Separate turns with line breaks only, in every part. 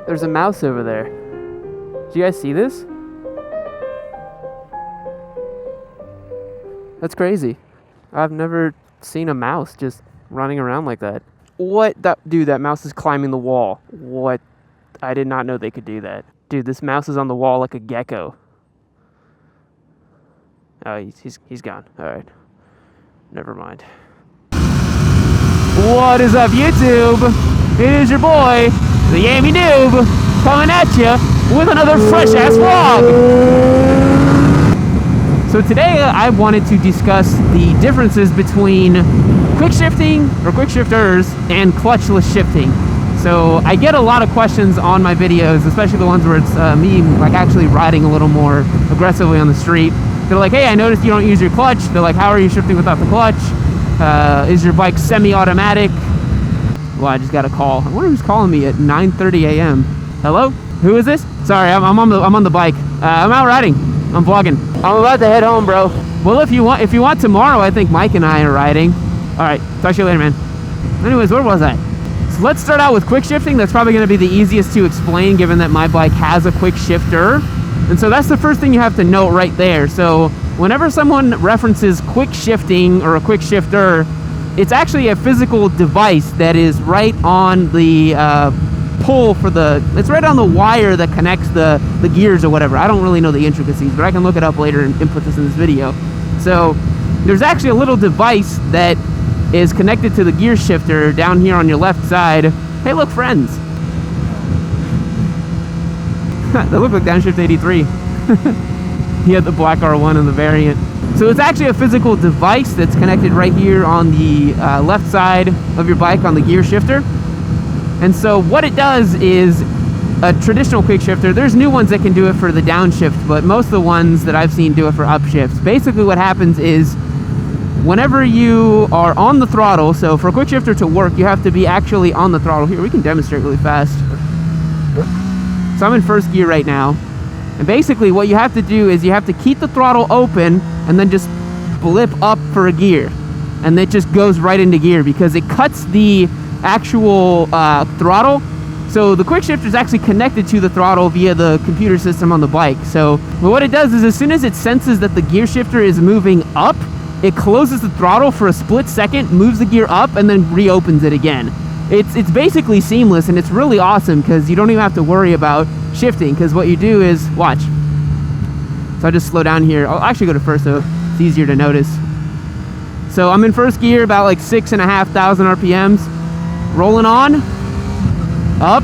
There's a mouse over there. Do you guys see this? That's crazy. I've never seen a mouse just running around like that. What? Dude, that mouse is climbing the wall. What? I did not know they could do that. Dude, this mouse is on the wall like a gecko. Oh, he's gone. All right. Never mind. What is up, YouTube? It is your boy, the Yammie Noob, coming at you with another fresh-ass vlog. So today I wanted to discuss the differences between quick-shifting or quick-shifters and clutchless shifting. So I get a lot of questions on my videos, especially the ones where it's me like actually riding a little more aggressively on the street. They're like, hey, I noticed you don't use your clutch. They're like, how are you shifting without the clutch? Is your bike semi-automatic? Well, I just got a call. I wonder who's calling me at 9:30 a.m. Hello? Who is this? Sorry, I'm on the bike. I'm out riding. I'm vlogging. I'm about to head home, bro. Well, if you want tomorrow, I think Mike and I are riding. All right, talk to you later, man. Anyways, where was I? So let's start out with quick shifting. That's probably going to be the easiest to explain, given that my bike has a quick shifter. And so that's the first thing you have to note right there. So whenever someone references quick shifting or a quick shifter, it's actually a physical device that is right on the pull for it's right on the wire that connects the gears or whatever. I don't really know the intricacies, but I can look it up later and input this in this video. So there's actually a little device that is connected to the gear shifter down here on your left side. Hey, look, friends. They look like Downshift 83. He had the black R1 in the variant. So it's actually a physical device that's connected right here on the left side of your bike on the gear shifter. And so what it does is a traditional quick shifter, there's new ones that can do it for the downshift, but most of the ones that I've seen do it for upshifts. Basically what happens is whenever you are on the throttle, so for a quick shifter to work, you have to be actually on the throttle. Here, we can demonstrate really fast. So I'm in first gear right now. And basically what you have to do is you have to keep the throttle open and then just blip up for a gear. And it just goes right into gear because it cuts the actual throttle. So the quick shifter is actually connected to the throttle via the computer system on the bike. So what it does is as soon as it senses that the gear shifter is moving up, it closes the throttle for a split second, moves the gear up, and then reopens it again. It's basically seamless, and it's really awesome because you don't even have to worry about shifting, because what you do is, watch. So I'll just slow down here. I'll actually go to first so it's easier to notice. So I'm in first gear, about like 6,500 RPMs. Rolling on, up,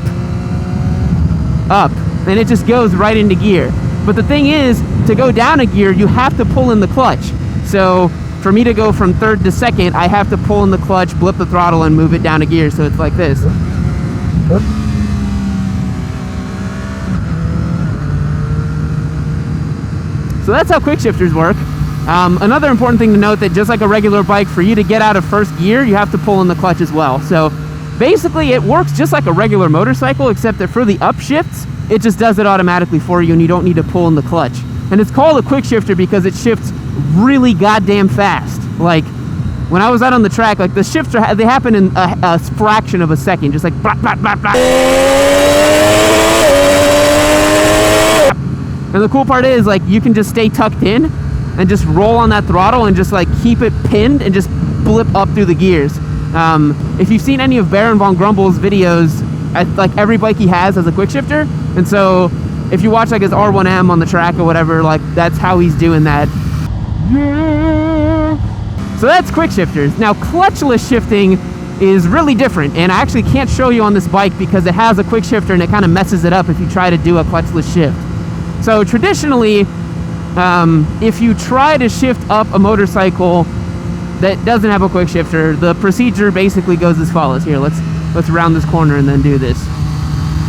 up, and it just goes right into gear. But the thing is, to go down a gear, you have to pull in the clutch. So for me to go from third to second, I have to pull in the clutch, blip the throttle, and move it down a gear. So it's like this. So that's how quick shifters work. Another important thing to note that just like a regular bike, for you to get out of first gear, you have to pull in the clutch as well. So basically it works just like a regular motorcycle, except that for the upshifts, it just does it automatically for you and you don't need to pull in the clutch. And it's called a quick shifter because it shifts really goddamn fast. Like when I was out on the track, like the shifts they happen in a fraction of a second, just like blah, blah, blah, blah. And the cool part is like you can just stay tucked in and just roll on that throttle and just like keep it pinned and just blip up through the gears. If you've seen any of Baron Von Grumble's videos, like every bike he has a quick shifter, and so if you watch like his R1M on the track or whatever, like that's how he's doing that. So that's quick shifters. Now clutchless shifting is really different, and I actually can't show you on this bike because it has a quick shifter and it kind of messes it up if you try to do a clutchless shift. So traditionally, if you try to shift up a motorcycle that doesn't have a quick shifter, the procedure basically goes as follows. Here, let's round this corner and then do this.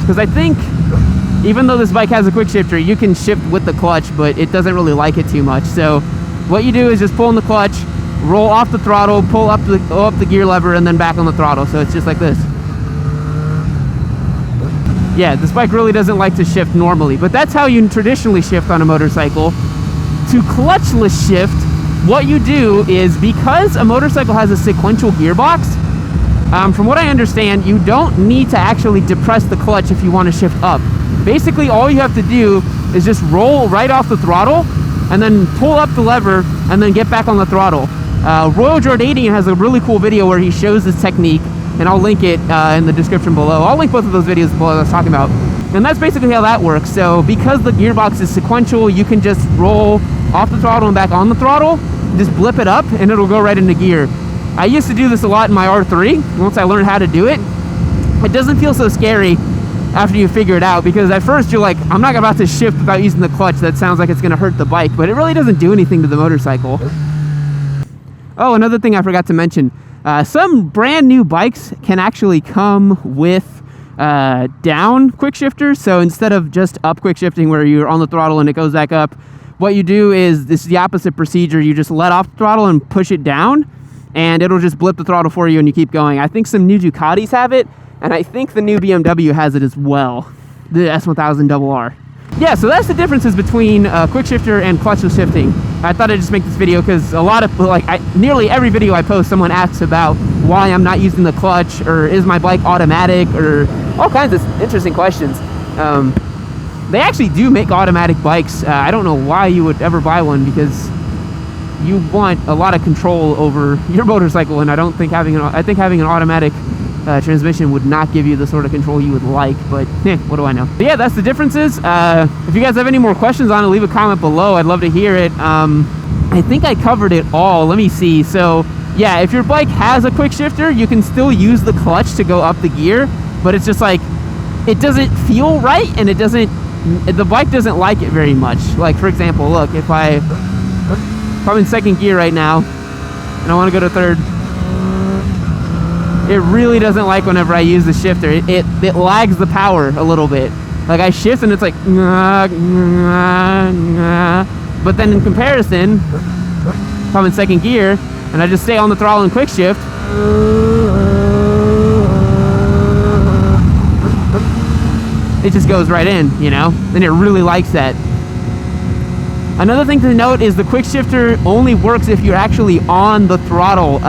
Because I think even though this bike has a quick shifter, you can shift with the clutch, but it doesn't really like it too much. So what you do is just pull in the clutch, roll off the throttle, pull up the gear lever, and then back on the throttle. So it's just like this. Yeah, this bike really doesn't like to shift normally, but that's how you traditionally shift on a motorcycle. To clutchless shift, what you do is, because a motorcycle has a sequential gearbox, From what I understand, you don't need to actually depress the clutch if you want to shift up. Basically, all you have to do is just roll right off the throttle and then pull up the lever and then get back on the throttle. Royal Jordanian has a really cool video where he shows this technique, and I'll link it in the description below. I'll link both of those videos below that I was talking about. And that's basically how that works. So because the gearbox is sequential, you can just roll off the throttle and back on the throttle, just blip it up, and it'll go right into gear. I used to do this a lot in my R3. Once I learned how to do it, it doesn't feel so scary after you figure it out, because at first you're like, I'm not about to shift without using the clutch. That sounds like it's going to hurt the bike, but it really doesn't do anything to the motorcycle. Oh, another thing I forgot to mention. Some brand new bikes can actually come with down quick shifters. So instead of just up quick shifting where you're on the throttle and it goes back up, what you do is, this is the opposite procedure. You just let off the throttle and push it down, and it'll just blip the throttle for you and you keep going. I think some new Ducatis have it, and I think the new BMW has it as well, the S1000RR. Yeah, so that's the differences between quick shifter and clutchless shifting. I thought I'd just make this video because a lot of, nearly every video I post, someone asks about why I'm not using the clutch, or is my bike automatic, or all kinds of interesting questions. They actually do make automatic bikes. I don't know why you would ever buy one, because you want a lot of control over your motorcycle, and I don't think having an automatic transmission would not give you the sort of control you would like, but what do I know? But yeah, that's the differences. If you guys have any more questions on it, leave a comment below. I'd love to hear it. I think I covered it all. Let me see. So yeah, if your bike has a quick shifter, you can still use the clutch to go up the gear, but it's just like, it doesn't feel right, and the bike doesn't like it very much. Like, for example, look, if I'm in second gear right now and I want to go to third, it really doesn't like whenever I use the shifter. It lags the power a little bit. Like, I shift and it's like, but then in comparison, if I'm in second gear and I just stay on the throttle and quick shift, it just goes right in, you know, and it really likes that. Another thing to note is the quick shifter only works if you're actually on the throttle.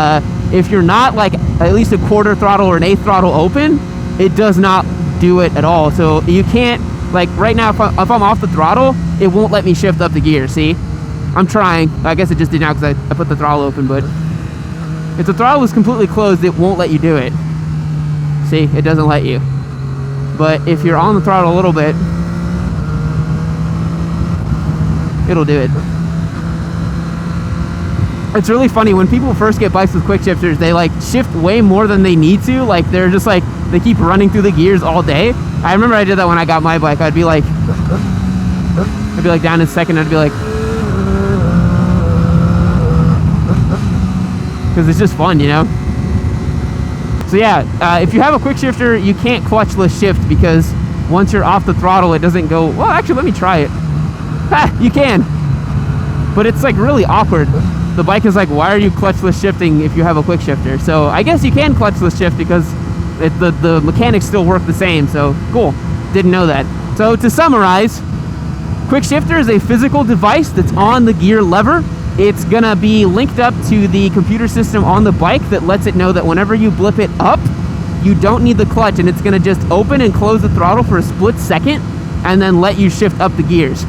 If you're not, like, at least a quarter throttle or an eighth throttle open, it does not do it at all. So you can't, like, right now, if I'm off the throttle, it won't let me shift up the gear. See, I'm trying. I guess it just did now because I put the throttle open, but if the throttle is completely closed, it won't let you do it. See, it doesn't let you. But if you're on the throttle a little bit, it'll do it. It's really funny when people first get bikes with quick shifters, they like shift way more than they need to. Like, they're just like, they keep running through the gears all day. I remember I did that when I got my bike. I'd be like down in second, I'd be like, because it's just fun, you know? So yeah, if you have a quick shifter, you can't clutchless shift, because once you're off the throttle, it doesn't go, well, actually, let me try it. Ha, you can, but it's like really awkward. The bike is like, why are you clutchless shifting if you have a quick shifter? So I guess you can clutchless shift because the mechanics still work the same. So cool, didn't know that. So to summarize, quick shifter is a physical device that's on the gear lever. It's gonna be linked up to the computer system on the bike that lets it know that whenever you blip it up, you don't need the clutch, and it's gonna just open and close the throttle for a split second and then let you shift up the gears.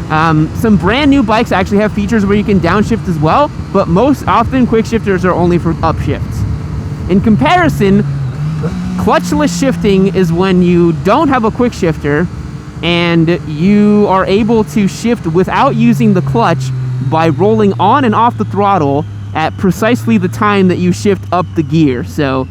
Some brand new bikes actually have features where you can downshift as well, but most often quick shifters are only for upshifts. In comparison, clutchless shifting is when you don't have a quick shifter and you are able to shift without using the clutch by rolling on and off the throttle at precisely the time that you shift up the gear. So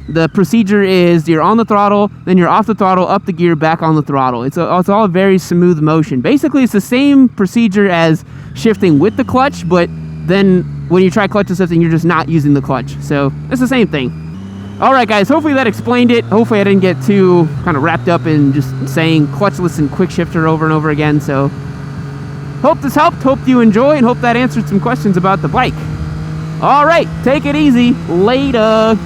the procedure is you're on the throttle, then you're off the throttle, up the gear, back on the throttle. It's all a very smooth motion. Basically, it's the same procedure as shifting with the clutch, but then when you try clutchless shifting, you're just not using the clutch. So it's the same thing. All right, guys, hopefully that explained it. Hopefully I didn't get too kind of wrapped up in just saying clutchless and quick shifter over and over again. So hope this helped, hope you enjoy, and hope that answered some questions about the bike. All right, take it easy. Later.